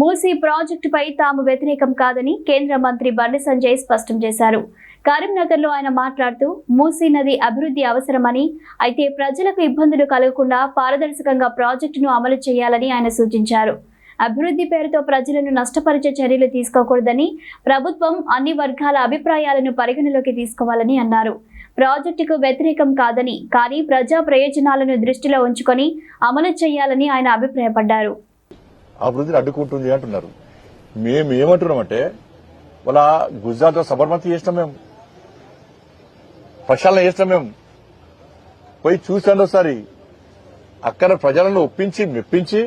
మూసీ ప్రాజెక్టుపై తాము వ్యతిరేకం కాదని కేంద్ర మంత్రి బండి సంజయ్ స్పష్టం చేశారు. కరీంనగర్లో ఆయన మాట్లాడుతూ మూసీ నది అభివృద్ధి అవసరమని, అయితే ప్రజలకు ఇబ్బందులు కలగకుండా పారదర్శకంగా ప్రాజెక్టును అమలు చేయాలని ఆయన సూచించారు. అభివృద్ధి పేరుతో ప్రజలను నష్టపరిచే చర్యలు తీసుకోకూడదని, ప్రభుత్వం అన్ని వర్గాల అభిప్రాయాలను పరిగణలోకి తీసుకోవాలని అన్నారు. ప్రాజెక్టుకు వ్యతిరేకం కాదని, కానీ ప్రజా ప్రయోజనాలను దృష్టిలో ఉంచుకొని అమలు చేయాలని ఆయన అభిప్రాయపడ్డారు. అభివృద్ధిని అడ్డుకుంటుంది అంటున్నారు. మేము ఏమంటున్నామంటే, వాళ్ళ గుజరాత్ లో సబర్మతి చేసినాం, మేము ప్రక్షాళన చేసినాం, మేము పోయి చూసాను ఒకసారి. అక్కడ ప్రజలను ఒప్పించి మెప్పించి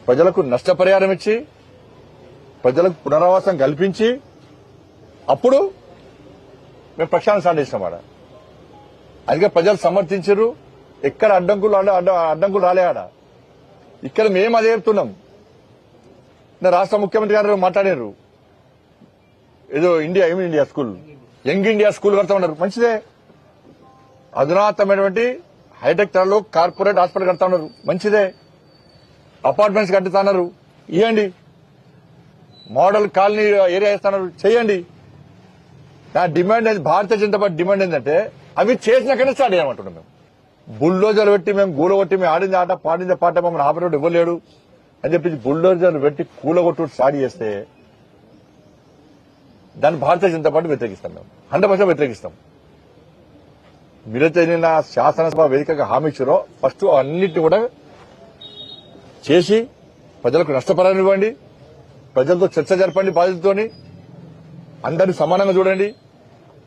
ప్రజలకు నష్టపరిహారం ఇచ్చి ప్రజలకు పునరావాసం కల్పించి అప్పుడు మేము ప్రక్షాళన స్టార్ట్ చేసినాం. ఆడ అందుకే ప్రజలు సమర్థించారు. ఎక్కడ అడ్డంకులు రాలే. ఆడ ఇక్కడ మేము అదే చెప్తున్నాం. రాష్ట్ర ముఖ్యమంత్రి గారు మాట్లాడారు, ఏదో India school, young India school కడతా ఉన్నారు. మంచిదే. అధునాతమైనటువంటి హైటెక్ తరలో కార్పొరేట్ హాస్పిటల్ కడతా ఉన్నారు. మంచిదే. అపార్ట్మెంట్స్ కట్టుతా ఉన్నారు. ఇవ్వండి. మోడల్ కాలనీ ఏరియా ఇస్తున్నారు. చేయండి. నా డిమాండ్ ఏంటి, భారతీయ జనతా పార్టీ డిమాండ్ ఏంటంటే, అవి చేసినాకనే స్టార్ట్ చేయమంటున్నాం. మేము బుల్డోజర్లు పెట్టి, మేము కూలగొట్టి, మేము ఆడింది ఆట పాడింది పాట, మమ్మల్ని ఆపరేటర్ ఇవ్వలేడు అని చెప్పి బుల్డోజర్లు పెట్టి కూలగొట్టు స్టార్ట్ చేస్తే దాన్ని భారతీయ జనతా పార్టీ వ్యతిరేకిస్తాం. మేము 100% వ్యతిరేకిస్తాం. మీరైతే నిన్న శాసనసభ వేదికగా హామీ ఇచ్చారో ఫస్ట్ అన్నింటినీ కూడా చేసి ప్రజలకు నష్టపరాన్ని ఇవ్వండి, ప్రజలతో చర్చ జరపండి, బాధ్యతతోని అందరినీ సమానంగా చూడండి,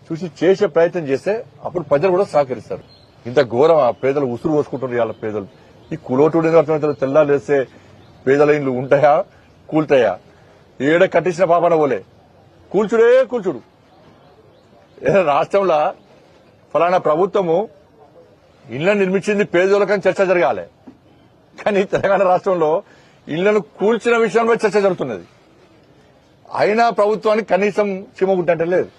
చూసి చేసే ప్రయత్నం చేస్తే అప్పుడు ప్రజలు కూడా సహకరిస్తారు. ఇంత ఘోరం పేదలు ఉసురు పోసుకుంటున్నారు. ఇవాళ పేదలు ఈ కులోటుడిని అర్థమవుతారు. తెల్లాలు వేస్తే పేదల ఇండ్లు ఉంటాయా, కూల్తాయా? ఏడ కట్టించిన పాపన పోలే, కూల్చుడు. రాష్ట్రంలో ఫలానా ప్రభుత్వము ఇళ్లను నిర్మించింది పేదోళ్ళకని చర్చ జరగాలి. కానీ తెలంగాణ రాష్ట్రంలో ఇళ్లను కూల్చిన విషయంలో చర్చ జరుగుతున్నది. అయినా ప్రభుత్వానికి కనీసం చీమగుడ్డంటే లేదు.